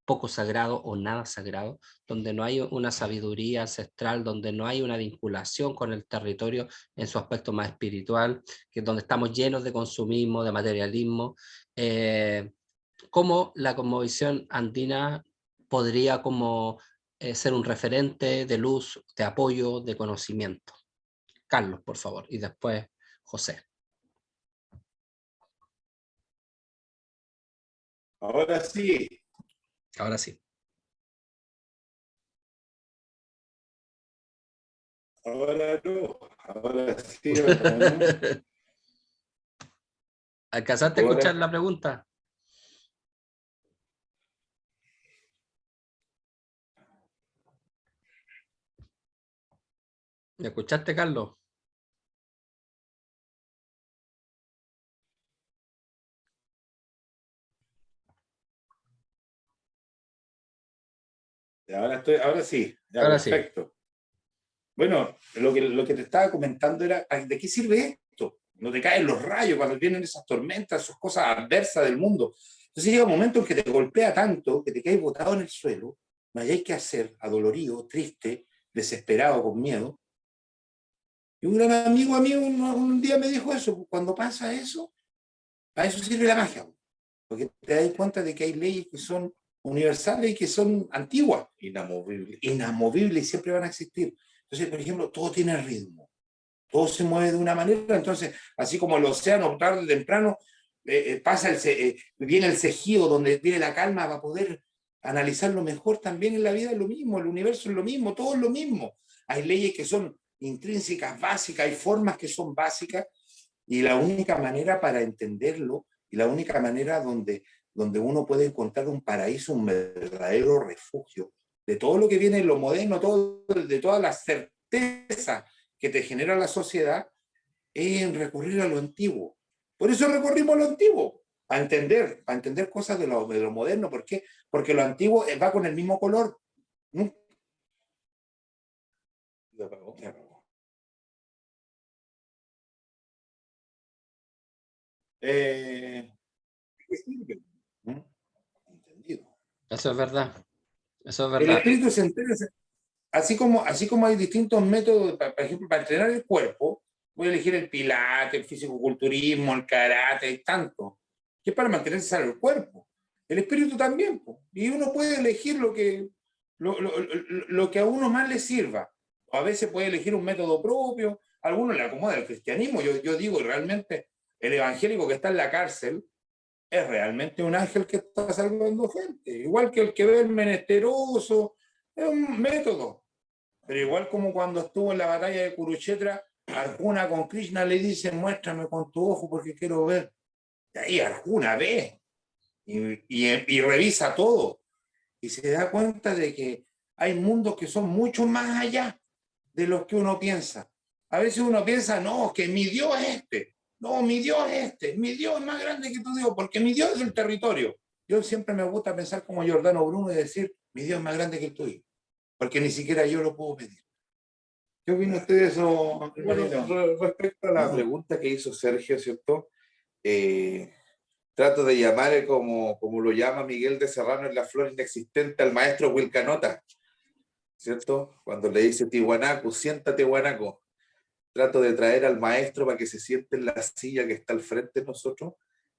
poco sagrado o nada sagrado, donde no hay una sabiduría ancestral, donde no hay una vinculación con el territorio en su aspecto más espiritual, que es donde estamos llenos de consumismo, de materialismo? ¿Cómo la cosmovisión andina podría ser un referente de luz, de apoyo, de conocimiento? Carlos, por favor, y después José.
Ahora sí.
Ahora sí.
Ahora no. Ahora sí. Ahora no.
¿Alcanzaste a escuchar la pregunta? ¿Me escuchaste, Carlos?
Ahora sí, ya
Ahora sí.
perfecto. Bueno, lo que te estaba comentando era, ¿de qué sirve esto? No te caen los rayos cuando vienen esas tormentas, esas cosas adversas del mundo. Entonces llega un momento en que te golpea tanto que te caes botado en el suelo, no hay qué hacer, adolorido, triste, desesperado, con miedo. Y un gran amigo a mí un día me dijo eso, cuando pasa eso, para eso sirve la magia, porque te das cuenta de que hay leyes que son universales y que son antiguas, inamovibles y siempre van a existir. Entonces, por ejemplo, todo tiene ritmo, todo se mueve de una manera, entonces, así como el océano tarde o temprano viene el cejido donde viene la calma para poder analizarlo mejor, también en la vida es lo mismo, el universo es lo mismo, todo es lo mismo. Hay leyes que son intrínsecas, básicas, hay formas que son básicas, y la única manera para entenderlo, y la única manera donde uno puede encontrar un paraíso, un verdadero refugio, de todo lo que viene en lo moderno, de todas las certezas que te genera la sociedad, es en recurrir a lo antiguo. Por eso recorrimos lo antiguo, para entender cosas de lo moderno. ¿Por qué? Porque lo antiguo va con el mismo color. ¿No? Eh, Entendido.
Eso es verdad. Eso es
El
verdad.
espíritu se entera, así como hay distintos métodos, por ejemplo, para entrenar el cuerpo, voy a elegir el pilates, el fisicoculturismo, el karate, hay tanto, que es para mantenerse sano el cuerpo. El espíritu también, po. Y uno puede elegir lo que a uno más le sirva. O a veces puede elegir un método propio, a algunos le acomoda el cristianismo. Yo digo, realmente, el evangélico que está en la cárcel es realmente un ángel que está salvando gente, igual que el que ve el menesteroso, es un método. Pero igual como cuando estuvo en la batalla de Kurukshetra, Arjuna con Krishna le dice, muéstrame con tu ojo porque quiero ver. Y ahí Arjuna ve y revisa todo. Y se da cuenta de que hay mundos que son mucho más allá de los que uno piensa. A veces uno piensa, no, que mi Dios es este. No, mi Dios es este. Mi Dios es más grande que tu Dios, porque mi Dios es el territorio. Yo siempre me gusta pensar como Giordano Bruno y decir, mi Dios es más grande que el tuyo, porque ni siquiera yo lo puedo pedir. ¿Qué opina usted de eso?
Bueno, respecto a la pregunta que hizo Sergio, ¿cierto? Trato de llamar, como lo llama Miguel de Serrano en La Flor Inexistente, al maestro Wilcanota, ¿cierto? Cuando le dice Tiwanaku, siéntate, Guanaco. Trato de traer al maestro para que se siente en la silla que está al frente de nosotros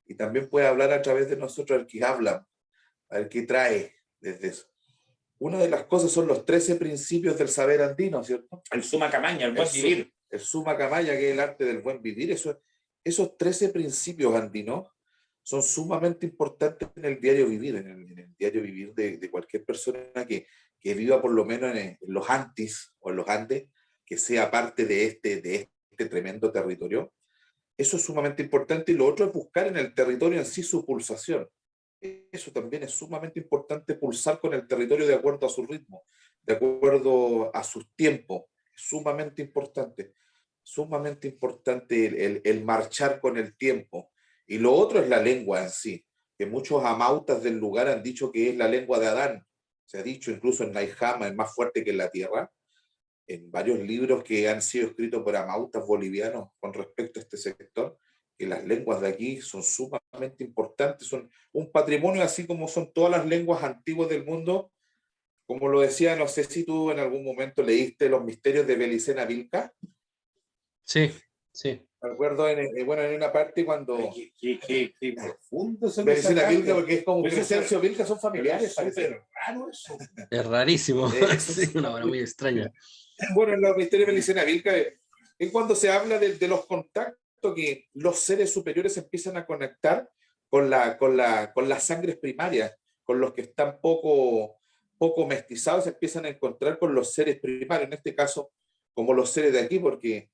y también puede hablar a través de nosotros al que habla, al que trae desde eso. Una de las cosas son los 13 principios del saber andino, ¿cierto?
El suma camaña, el buen vivir.
El summa camaya, que es el arte del buen vivir. Esos 13 principios andinos son sumamente importantes en el diario vivir, en el diario vivir de cualquier persona que viva por lo menos en los Antis o en los Andes, que sea parte de este tremendo territorio. Eso es sumamente importante, y lo otro es buscar en el territorio en sí su pulsación. Eso también es sumamente importante, pulsar con el territorio de acuerdo a su ritmo, de acuerdo a sus tiempos. Es sumamente importante el marchar con el tiempo. Y lo otro es la lengua en sí, que muchos amautas del lugar han dicho que es la lengua de Adán. Se ha dicho incluso en Naijama, es más fuerte que en la tierra, en varios libros que han sido escritos por amautas bolivianos con respecto a este sector, que las lenguas de aquí son sumamente importantes, son un patrimonio, así como son todas las lenguas antiguas del mundo. Como lo decía, no sé si tú en algún momento leíste Los misterios de Belicena Vilca.
Sí, sí.
Me acuerdo bueno, en una parte cuando...
Qué profundo eso.
Belicena Vilca, porque es como que Crescencio Vilca son familiares.
Es súper raro eso.
Es rarísimo. Sí, una hora muy extraña.
Bueno, en los misterios de Belicena Vilca es cuando se habla de los contactos que los seres superiores empiezan a conectar con las sangres primarias, con los que están poco mestizados, se empiezan a encontrar con los seres primarios, en este caso como los seres de aquí, porque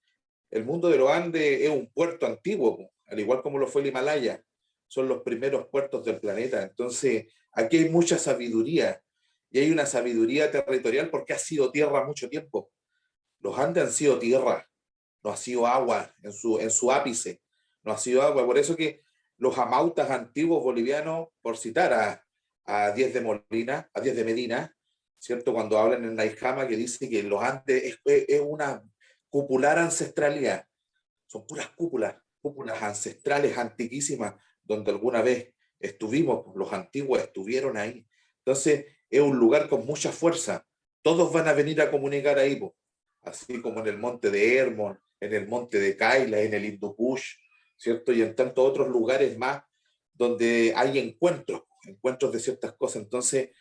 el mundo de los Andes es un puerto antiguo, al igual como lo fue el Himalaya, son los primeros puertos del planeta. Entonces aquí hay mucha sabiduría, y hay una sabiduría territorial porque ha sido tierra mucho tiempo. Los Andes han sido tierra, no ha sido agua en su ápice, no ha sido agua. Por eso que los amautas antiguos bolivianos, por citar a Diez de Molina, a Diez de Medina, ¿cierto? Cuando hablan en Naijama, que dice que los Andes es una cupular ancestralidad, son puras cúpulas ancestrales antiquísimas, donde alguna vez estuvimos, los antiguos estuvieron ahí. Entonces es un lugar con mucha fuerza, todos van a venir a comunicar ahí, así como en el monte de Hermon, en el monte de Kaila, en el Hindu Kush, ¿cierto? Y en tantos otros lugares más donde hay encuentros de ciertas cosas. Entonces,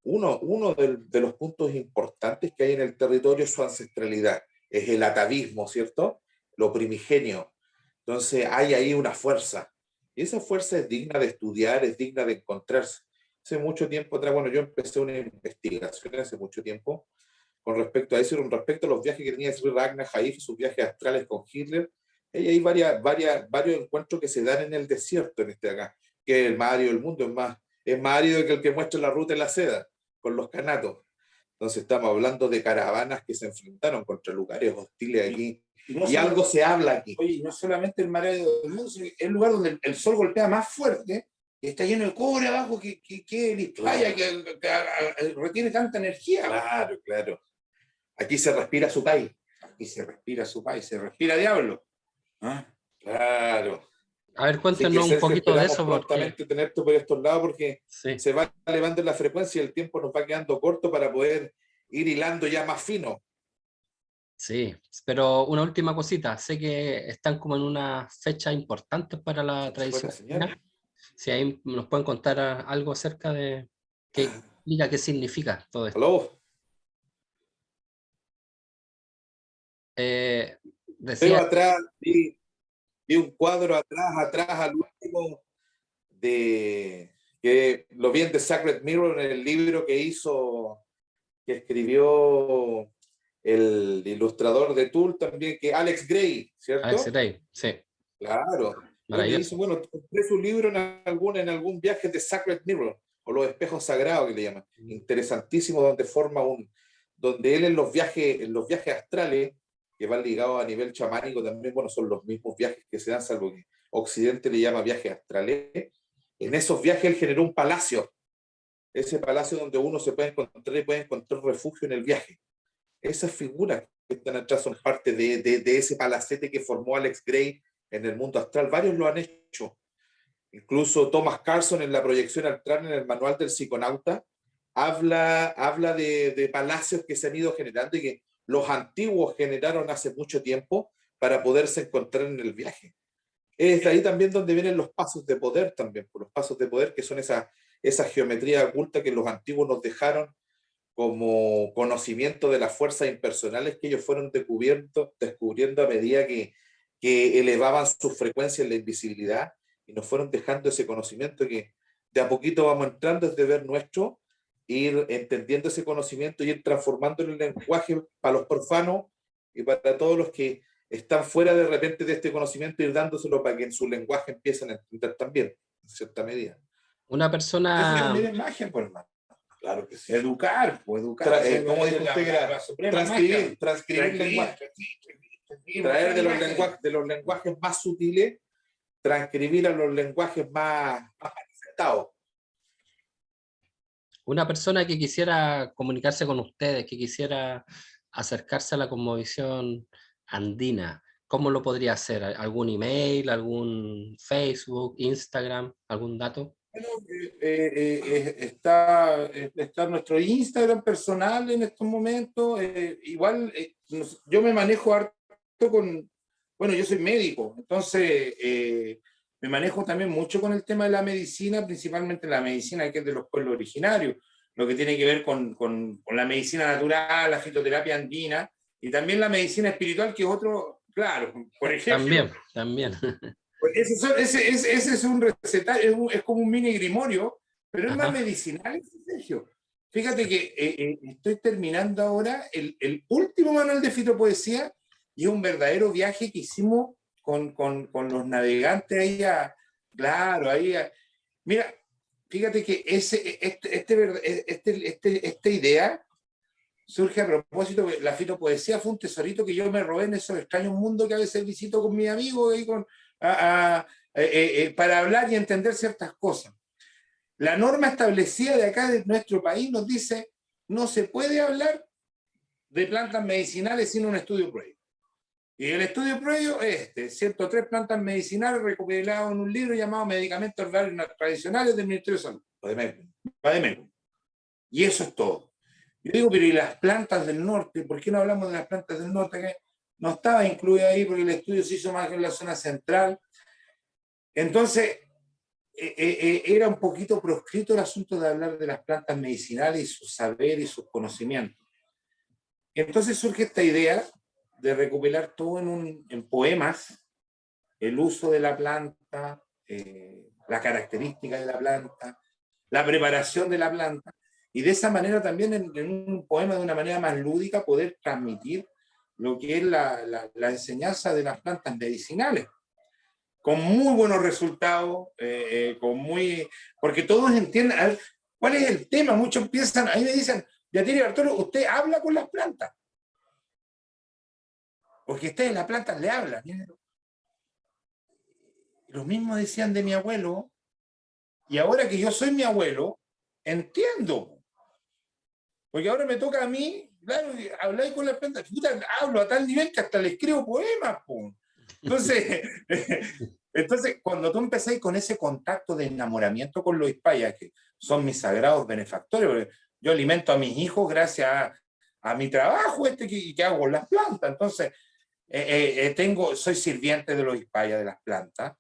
uno de los puntos importantes que hay en el territorio es su ancestralidad, es el atavismo, ¿cierto? Lo primigenio. Entonces, hay ahí una fuerza. Y esa fuerza es digna de estudiar, es digna de encontrarse. Hace mucho tiempo atrás, bueno, yo empecé una investigación hace mucho tiempo con respecto a eso, con respecto a los viajes que tenía Sri Ragnar Haif, sus viajes astrales con Hitler. Y hay varios encuentros que se dan en el desierto, en este de acá, que es el más árido del mundo, es más árido que el que muestra la ruta en la seda, con los canatos. Entonces estamos hablando de caravanas que se enfrentaron contra lugares hostiles aquí. Y algo se habla aquí.
Oye, no solamente el mar árido del mundo, sino que es el lugar donde el sol golpea más fuerte, que está lleno de cobre abajo, que Vizcaya, que retiene tanta energía.
Claro, claro. Aquí se respira su país.
Aquí se respira su país, se respira diablo. ¿Ah?
Claro.
A ver,
Así que,
cuéntanos un
Sergio,
poquito de
esperamos
eso.
prontamente tenerte por estos lados porque
Sí.
se va elevando la frecuencia y el tiempo nos va quedando corto para poder ir hilando ya más fino.
Sí, pero una última cosita. Sé que están como en una fecha importante para la tradición. Si ahí nos pueden contar algo acerca de qué explica, qué significa todo esto.
¿Aló?
Decía,
Veo atrás, vi un cuadro atrás, al último, que lo vi en The Sacred Mirror, en el libro que escribió el ilustrador de Tool también, que Alex Gray, ¿cierto?
Alex Gray, sí.
Claro.
Maravilloso.
Bueno, compré su libro en algún viaje de Sacred Mirror, o los espejos sagrados que le llaman. Interesantísimo, donde él en los viajes astrales, que van ligados a nivel chamánico también, bueno, son los mismos viajes que se dan, salvo que Occidente le llama viajes astrales. En esos viajes él generó un palacio, ese palacio donde uno se puede encontrar y puede encontrar refugio en el viaje. Esas figuras que están atrás son parte de ese palacete que formó Alex Gray en el mundo astral. Varios lo han hecho. Incluso Thomas Carson en la proyección astral, en el manual del psiconauta, habla de palacios que se han ido generando y que los antiguos generaron hace mucho tiempo para poderse encontrar en el viaje. Es de ahí también donde vienen los pasos de poder también, por los pasos de poder que son esa geometría oculta que los antiguos nos dejaron como conocimiento de las fuerzas impersonales que ellos fueron descubriendo a medida que elevaban su frecuencia en la invisibilidad y nos fueron dejando ese conocimiento que de a poquito vamos entrando desde ver nuestro, ir entendiendo ese conocimiento y ir transformándolo en lenguaje para los profanos y para todos los que están fuera de repente de este conocimiento, ir dándoselo para que en su lenguaje empiecen a entender también, en cierta medida.
Una persona...
Eso también es magia, pues, hermano.
Claro que sí.
Educar.
¿Cómo dijo usted? Transcribir lenguaje. Traer de los lenguajes más sutiles, transcribir a los lenguajes más manifestados.
Una persona que quisiera comunicarse con ustedes, que quisiera acercarse a la cosmovisión andina, ¿cómo lo podría hacer? ¿Algún email, algún Facebook, Instagram, algún dato?
Bueno, está nuestro Instagram personal en estos momentos. Igual yo me manejo harto bueno, yo soy médico, entonces me manejo también mucho con el tema de la medicina, principalmente la medicina que es de los pueblos originarios, lo que tiene que ver con la medicina natural, la fitoterapia andina, y también la medicina espiritual, que es otro, claro, por ejemplo.
También.
Ese es un recetario, es como un mini grimorio, pero es
Ajá.
más medicinal, Sergio. Fíjate que estoy terminando ahora el último manual de fitopoesía, y es un verdadero viaje que hicimos con los navegantes ahí claro, mira, fíjate que esta idea surge a propósito de la fitopoesía. Fue un tesorito que yo me robé en esos extraños mundos que a veces visito con mis amigos ahí para hablar y entender ciertas cosas. La norma establecida de acá de nuestro país nos dice: no se puede hablar de plantas medicinales sin un estudio previo. Y el estudio previo es 103 plantas medicinales recopiladas en un libro llamado Medicamentos Herbales Tradicionales del Ministerio de Salud, Bademecum. Y eso es todo. Yo digo, pero ¿y las plantas del norte? ¿Por qué no hablamos de las plantas del norte? no estaba incluida ahí porque el estudio se hizo más en la zona central. Entonces, era un poquito proscrito el asunto de hablar de las plantas medicinales y su saber y sus conocimientos. Entonces surge esta idea de recopilar todo en poemas, el uso de la planta, la característica de la planta, la preparación de la planta, y de esa manera también en un poema de una manera más lúdica poder transmitir lo que es la enseñanza de las plantas medicinales, con muy buenos resultados, porque todos entienden. A ver, ¿cuál es el tema? Muchos piensan, ahí me dicen, Yatiri Bartolo, usted habla con las plantas, porque ustedes las plantas le hablan. Lo mismo decían de mi abuelo, y ahora que yo soy mi abuelo, entiendo. Porque ahora me toca a mí, claro, hablar con las plantas. Puta, hablo a tal nivel que hasta le escribo poemas, po. Entonces, cuando tú empezás con ese contacto de enamoramiento con los ispayas, que son mis sagrados benefactores, porque yo alimento a mis hijos gracias a mi trabajo que hago con las plantas. Entonces, soy sirviente de los ispayas, de las plantas,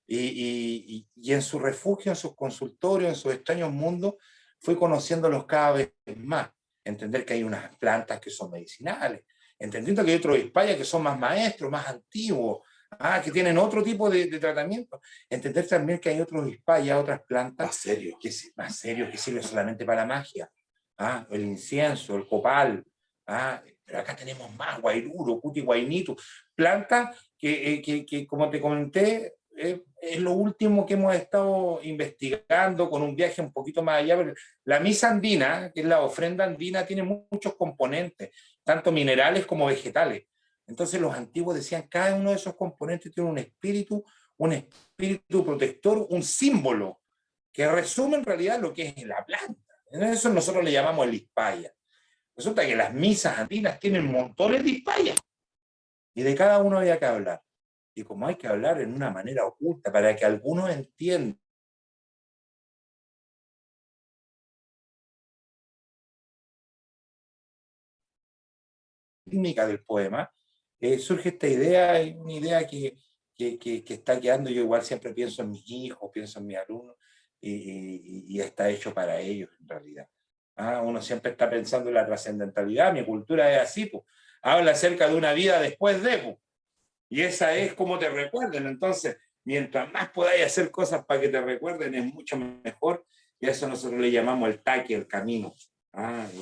y en su refugio, en sus consultorios, en sus extraños mundos, fui conociéndolos cada vez más. Entender que hay unas plantas que son medicinales, entendiendo que hay otros ispayas que son más maestros, más antiguos, que tienen otro tipo de tratamiento. Entender también que hay otros ispayas, otras plantas más serios, que sirven solamente para la magia. El incienso, el copal. Pero acá tenemos más, guairuro, cuti guainitu, plantas que, como te comenté, es lo último que hemos estado investigando con un viaje un poquito más allá. La misa andina, que es la ofrenda andina, tiene muchos componentes, tanto minerales como vegetales. Entonces los antiguos decían, cada uno de esos componentes tiene un espíritu protector, un símbolo, que resume en realidad lo que es la planta. Eso nosotros le llamamos el ispaya. Resulta que las misas andinas tienen montones de ispayas, y de cada uno había que hablar. Y como hay que hablar en una manera oculta para que algunos entiendan la técnica del poema, surge esta idea, una idea que está quedando. Yo igual siempre pienso en mis hijos, pienso en mis alumnos, y está hecho para ellos en realidad. Uno siempre está pensando en la trascendentalidad, mi cultura es así, pues. Habla acerca de una vida después de, pues. Y esa es como te recuerden. Entonces, mientras más podáis hacer cosas para que te recuerden, es mucho mejor. Y a eso nosotros le llamamos el taqui, el camino.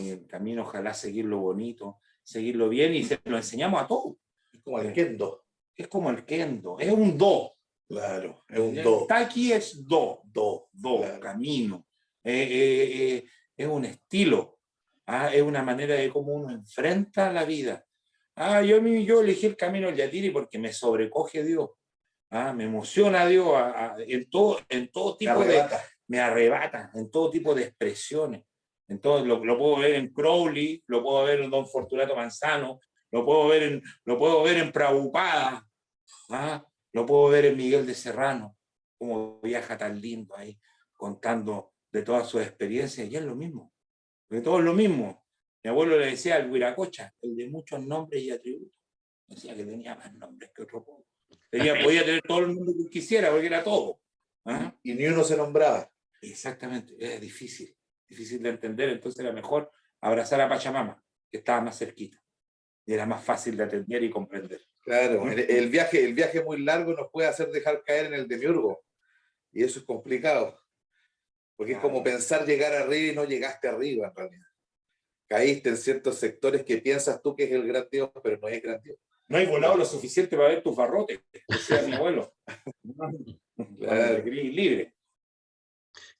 Y el camino, ojalá seguirlo bonito, seguirlo bien, y se lo enseñamos a todos.
Es como el kendo.
Es como el kendo, es un do.
Claro, es un do.
Taqui es do, claro. Camino. Es un estilo. Es una manera de cómo uno enfrenta la vida. Yo elegí el camino del Yatiri porque me sobrecoge Dios. Me emociona Dios en todo tipo de... Me arrebata en todo tipo de expresiones. Entonces lo puedo ver en Crowley, lo puedo ver en Don Fortunato Manzano, lo puedo ver en Prabhupada, lo puedo ver en Miguel de Serrano, cómo viaja tan lindo ahí, contando de todas sus experiencias, y es lo mismo, porque todo es lo mismo. Mi abuelo le decía al Huiracocha, el de muchos nombres y atributos. Decía que tenía más nombres que otro pueblo. Podía tener todo el mundo que quisiera, porque era todo.
Y ni uno se nombraba.
Exactamente, era difícil de entender. Entonces era mejor abrazar a Pachamama, que estaba más cerquita. Y era más fácil de atender y comprender.
Claro, el viaje muy largo nos puede hacer dejar caer en el demiurgo. Y eso es complicado. Porque es como pensar llegar arriba y no llegaste arriba en realidad. Caíste en ciertos sectores que piensas tú que es el gran Dios, pero no es gran Dios.
No hay volado lo suficiente para ver tus barrotes, decía mi abuelo. Claro. Libre.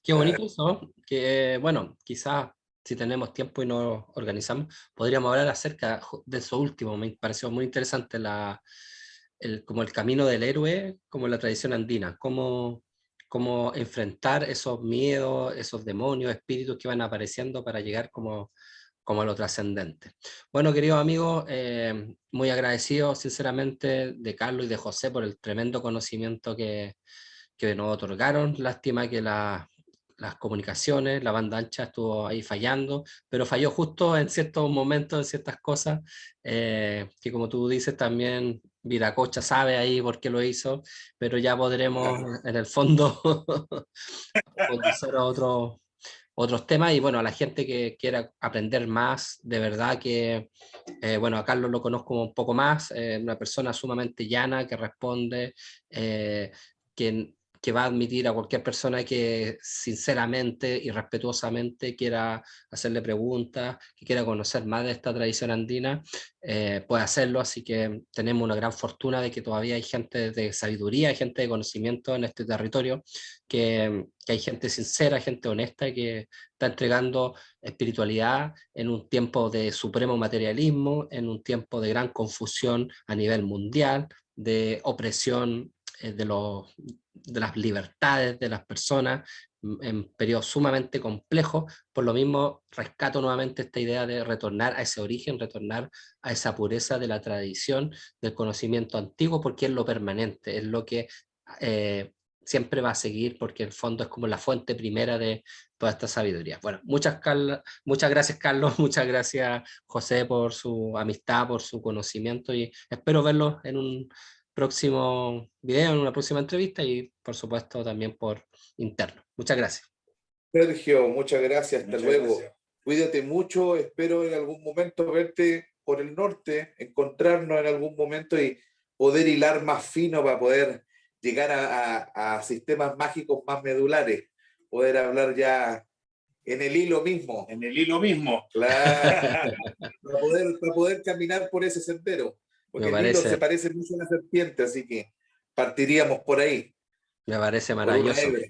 Qué bonito eso, que bueno, quizás si tenemos tiempo y nos organizamos, podríamos hablar acerca de eso último. Me pareció muy interesante como el camino del héroe, como la tradición andina, cómo enfrentar esos miedos, esos demonios, espíritus que van apareciendo para llegar como a lo trascendente. Bueno, queridos amigos, muy agradecido sinceramente de Carlos y de José por el tremendo conocimiento que nos otorgaron. Lástima que la las comunicaciones, la banda ancha estuvo ahí fallando, pero falló justo en ciertos momentos, en ciertas cosas, que como tú dices también Viracocha sabe ahí por qué lo hizo, pero ya podremos en el fondo profundizar otros temas. Y bueno, a la gente que quiera aprender más, de verdad que, bueno, a Carlos lo conozco un poco más, una persona sumamente llana, que responde, que va a admitir a cualquier persona que sinceramente y respetuosamente quiera hacerle preguntas, que quiera conocer más de esta tradición andina, puede hacerlo. Así que tenemos una gran fortuna de que todavía hay gente de sabiduría, hay gente de conocimiento en este territorio, que hay gente sincera, gente honesta, que está entregando espiritualidad en un tiempo de supremo materialismo, en un tiempo de gran confusión a nivel mundial, de opresión de las libertades de las personas en periodos sumamente complejos. Por lo mismo, rescato nuevamente esta idea de retornar a ese origen, retornar a esa pureza de la tradición, del conocimiento antiguo, porque es lo permanente, es lo que siempre va a seguir, porque en el fondo es como la fuente primera de toda esta sabiduría. Bueno, muchas gracias, Carlos, muchas gracias, José, por su amistad, por su conocimiento, y espero verlos en un próximo video, en una próxima entrevista, y por supuesto también por interno. Muchas gracias.
Sergio, muchas gracias, hasta
Muchas
luego.
gracias.
Cuídate mucho, espero en algún momento verte por el norte, encontrarnos en algún momento y poder hilar más fino para poder llegar a sistemas mágicos más medulares, poder hablar ya en el hilo mismo.
En el hilo mismo.
Claro, para poder caminar por ese sendero, porque el hilo se parece mucho a una serpiente, así que partiríamos por ahí.
Me parece
Por una
maravilloso.
hebra.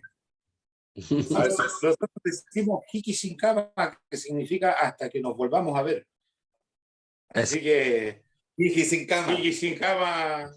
Nosotros decimos Hiki sin cama, que significa hasta que nos volvamos a ver. Así que
Hiki sin cama.
Hiki sin cama